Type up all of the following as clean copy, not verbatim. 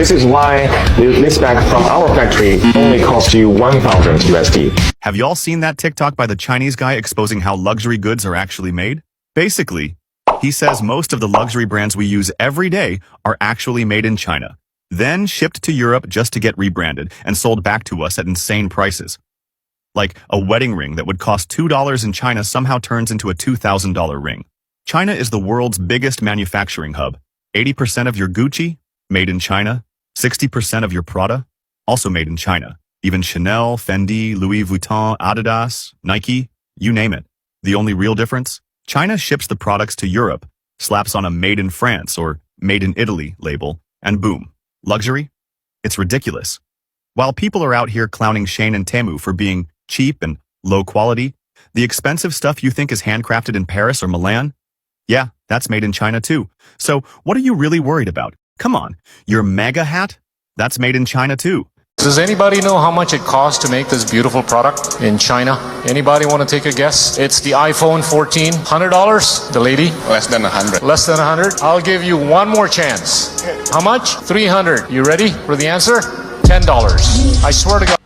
This is why this bag from our factory only costs you 1,000 USD. Have y'all seen that TikTok by the Chinese guy exposing how luxury goods are actually made? Basically, he says most of the luxury brands we use every day are actually made in China, then shipped to Europe just to get rebranded and sold back to us at insane prices. Like a wedding ring that would cost $2 in China somehow turns into a $2,000 ring. China is the world's biggest manufacturing hub. 80% of your Gucci, made in China. 60% of your Prada, also made in China. Even Chanel, Fendi, Louis Vuitton, Adidas, Nike, you name it. The only real difference? China ships the products to Europe, slaps on a Made in France or Made in Italy label, and boom. Luxury? It's ridiculous. While people are out here clowning Shein and Temu for being cheap and low quality, the expensive stuff you think is handcrafted in Paris or Milan? Yeah, that's made in China too. So what are you really worried about? Come on, your MAGA hat? That's made in China too. Does anybody know how much it costs to make this beautiful product in China? Anybody want to take a guess? It's the iPhone 14, $100? The lady? Less than 100. Less than 100? I'll give you one more chance. How much? 300. You ready for the answer? $10. I swear to God.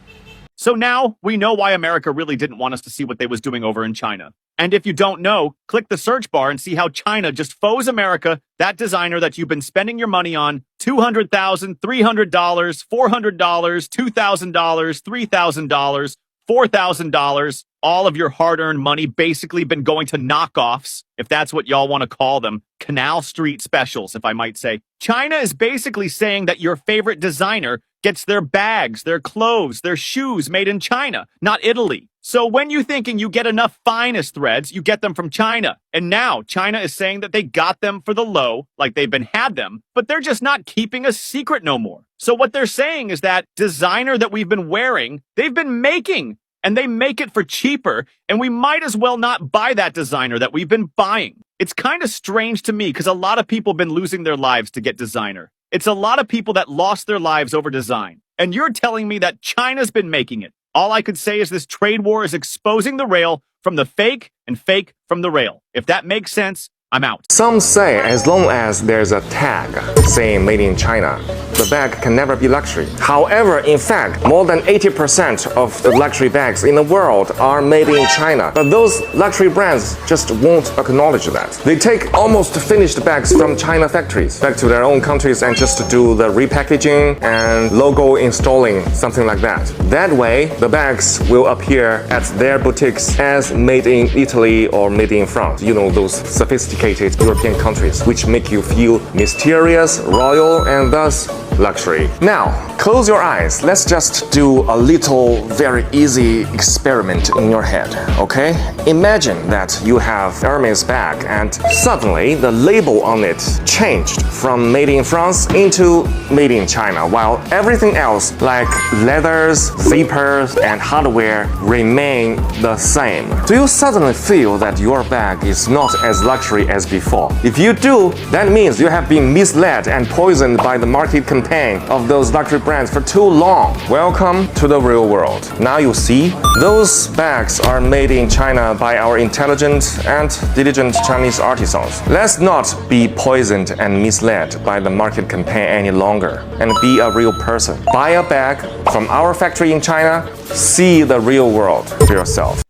So now we know why America really didn't want us to see what they was doing over in China. And if you don't know, click the search bar and see how China just froze America, that designer that you've been spending your money on, $200,000, $300, $400, $2,000, $3,000, $4,000, all of your hard-earned money basically been going to knockoffs, if that's what y'all want to call them, Canal Street specials, if I might say. China is basically saying that your favorite designer gets their bags, their clothes, their shoes made in China, not Italy. So when you're thinking you get enough finest threads, you get them from China. And now China is saying that they got them for the low, like they've been had them, but they're just not keeping a secret no more. So what they're saying is that designer that we've been wearing, they've been making, and they make it for cheaper, and we might as well not buy that designer that we've been buying. It's kind of strange to me because a lot of people have been losing their lives to get designer. It's a lot of people that lost their lives over design. And you're telling me that China's been making it. All I could say is this trade war is exposing the rail from the fake and fake from the rail. If that makes sense, I'm out. Some say as long as there's a tag saying made in China, the bag can never be luxury. However, in fact, more than 80% of the luxury bags in the world are made in China. But those luxury brands just won't acknowledge that. They take almost finished bags from China factories back to their own countries and just do the repackaging and logo installing, something like that. That way, the bags will appear at their boutiques as made in Italy or made in France. You know, those sophisticated European countries, which make you feel mysterious, royal, and thus luxury. Now, close your eyes. Let's just do a little, very easy experiment in your head, okay? Imagine that you have Hermes bag and suddenly the label on it changed from made in France into made in China, while everything else like leathers, zippers, and hardware remain the same. Do you suddenly feel that your bag is not as luxury as before? If you do, that means you have been misled and poisoned by the market campaign of those luxury brands for too long. Welcome to the real world. Now you see, those bags are made in China by our intelligent and diligent Chinese artisans. Let's not be poisoned and misled by the market campaign any longer and be a real person. Buy a bag from our factory in China, see the real world for yourself.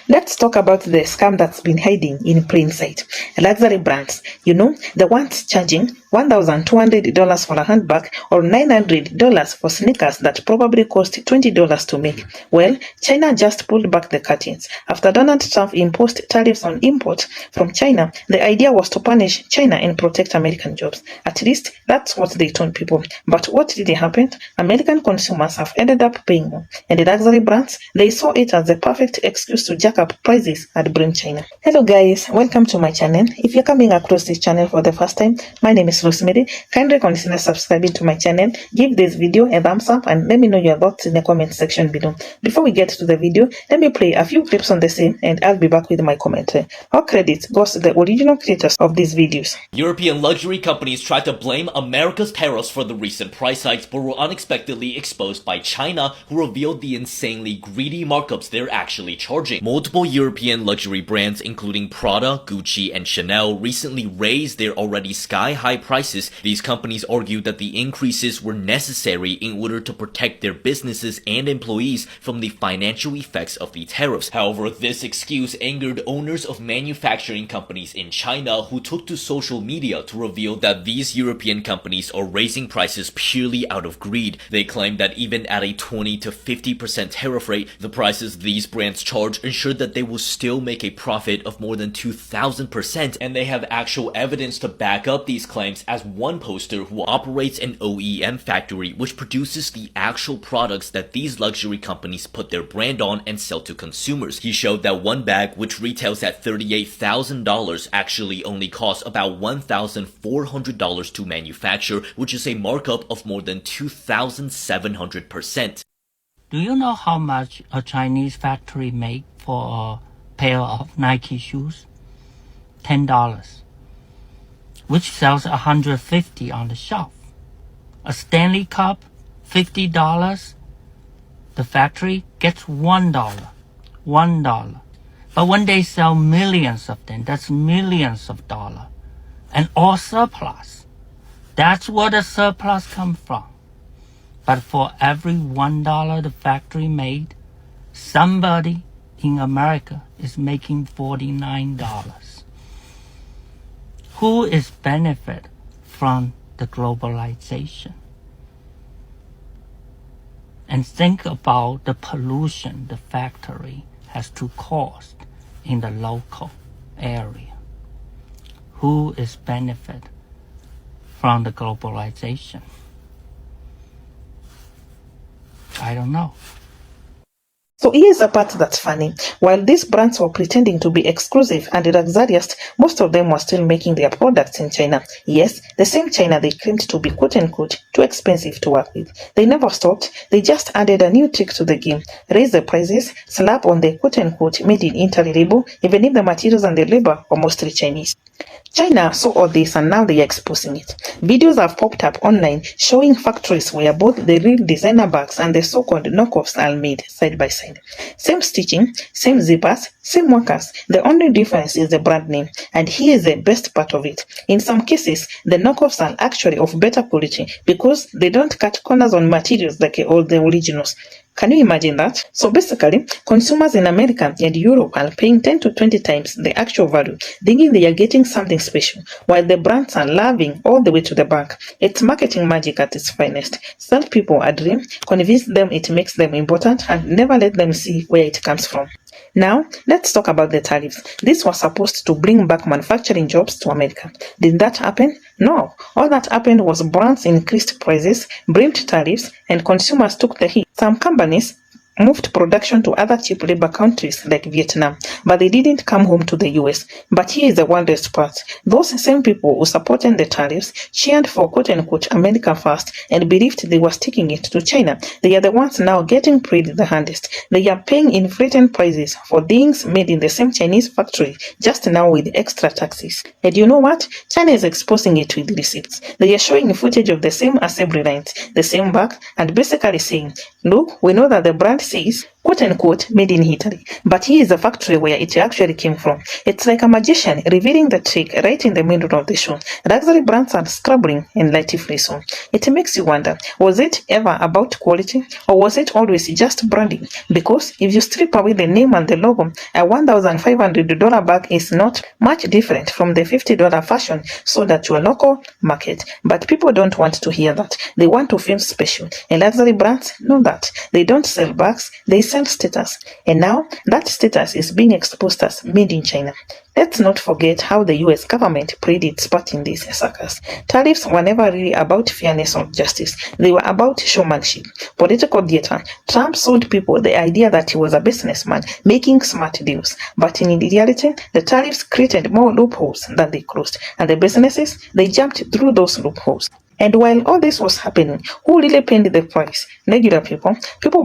Let's talk about the scam that's been hiding in plain sight. Luxury brands, you know, the ones charging $1,200 for a handbag or $900 for sneakers that probably cost $20 to make. Well, China just pulled back the curtains. After Donald Trump imposed tariffs on imports from China, the idea was to punish China and protect American jobs. At least, that's what they told people. But what did happen? American consumers have ended up paying more. And the luxury brands, they saw it as the perfect excuse to jack up prices and blame China. Hello guys, welcome to my channel. If you're coming across this channel for the first time, my name is Rosemary. Kindly consider subscribing to my channel, give this video a thumbs up, and let me know your thoughts in the comment section below. Before we get to the video, let me play a few clips on the same and I'll be back with my commentary. All credit goes to the original creators of these videos. European luxury companies tried to blame America's tariffs for the recent price hikes, but were unexpectedly exposed by China, who revealed the insanely greedy markups they're actually charging. Multiple European luxury brands, including Prada, Gucci, and Chanel, recently raised their already sky-high prices. These companies argued that the increases were necessary in order to protect their businesses and employees from the financial effects of the tariffs. However, this excuse angered owners of manufacturing companies in China who took to social media to reveal that these European companies are raising prices purely out of greed. They claim that even at a 20 to 50% tariff rate, the prices these brands charge ensure that they will still make a profit of more than 2,000%, and they have actual evidence to back up these claims, as one poster who operates an OEM factory which produces the actual products that these luxury companies put their brand on and sell to consumers. He showed that one bag, which retails at $38,000, actually only costs about $1,400 to manufacture, which is a markup of more than 2,700%. Do you know how much a Chinese factory make for a pair of Nike shoes? $10, which sells $150 on the shelf. A Stanley Cup, $50. The factory gets $1. But when they sell millions of them, that's millions of dollars. And all surplus. That's where the surplus comes from. But for every $1 the factory made, somebody in America is making $49. Who is benefit from the globalization? And think about the pollution the factory has to cause in the local area. Who is benefit from the globalization? I don't know. So here's the part that's funny. While these brands were pretending to be exclusive and luxurious, most of them were still making their products in China. Yes, the same China they claimed to be quote-unquote too expensive to work with. They never stopped. They just added a new trick to the game. Raise the prices, slap on the quote-unquote made in Italy label, even if the materials and the labor were mostly Chinese. China saw all this and now they are exposing it. Videos have popped up online showing factories where both the real designer bags and the so-called knockoffs are made side by side. Same stitching, same zippers, same workers. The only difference is the brand name. And here's the best part of it. In some cases, the knockoffs are actually of better quality because they don't cut corners on materials like all the originals. Can you imagine that? So basically, consumers in America and Europe are paying 10 to 20 times the actual value, thinking they are getting something special, while the brands are laughing all the way to the bank. It's marketing magic at its finest. Sell people a dream, convince them it makes them important, and never let them see where it comes from. Now, let's talk about the tariffs. This was supposed to bring back manufacturing jobs to America. Did that happen? No. All that happened was brands increased prices, blamed tariffs, and consumers took the hit. Some companies moved production to other cheap labor countries like Vietnam, but they didn't come home to the US. But here is the wildest part. Those same people who supported the tariffs cheered for quote-unquote America first and believed they were sticking it to China. They are the ones now getting paid the hardest. They are paying inflated prices for things made in the same Chinese factory, just now with extra taxes. And you know what? China is exposing it with receipts. They are showing footage of the same assembly lines, the same bag, and basically saying, look, we know that the brand says, quote-unquote, made in Italy, but here is the factory where it actually came from. It's like a magician revealing the trick right in the middle of the show. Luxury brands are scrabbling and lightly so. It makes you wonder, was it ever about quality, or was it always just branding? Because if you strip away the name and the logo, a $1,500 bag is not much different from the $50 fashion sold at your local market. But people don't want to hear that. They want to feel special, and luxury brands know that. They don't sell bags, they sell status. And now that status is being exposed as made in China. Let's not forget how the US government played its part in this circus. Tariffs were never really about fairness or justice. They were about showmanship, political theater. Trump sold people the idea that he was a businessman making smart deals. But in reality, the tariffs created more loopholes than they closed. And the businesses, they jumped through those loopholes. And while all this was happening, who really paid the price? Regular people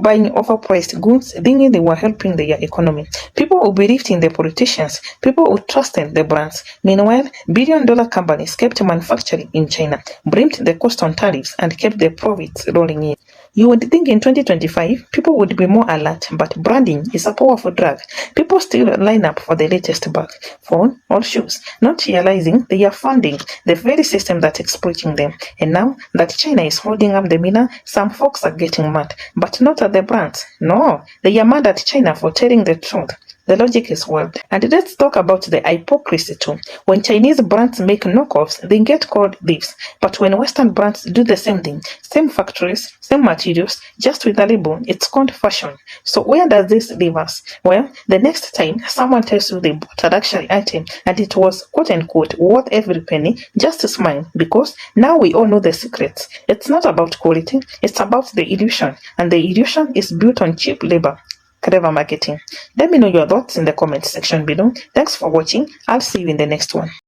buying overpriced goods thinking they were helping their economy, people who believed in the politicians, people who trusted the brands. Meanwhile, billion-dollar companies kept manufacturing in China, blamed the cost on tariffs, and kept the profits rolling in. You would think in 2025, people would be more alert, but branding is a powerful drug. People still line up for the latest bag, phone, or shoes, not realizing they are funding the very system that's exploiting them. And now that China is holding up the mirror, some folks are getting mad, but not at the brands. No, they are mad at China for telling the truth. The logic is wild. And let's talk about the hypocrisy too. When Chinese brands make knockoffs, they get called thieves. But when Western brands do the same thing, same factories, same materials, just with a label, it's called fashion. So where does this leave us? Well, the next time someone tells you they bought a luxury item and it was quote unquote worth every penny, just smile, because now we all know the secrets. It's not about quality, it's about the illusion. And the illusion is built on cheap labor. Clever marketing. Let me know your thoughts in the comment section below. Thanks for watching. I'll see you in the next one.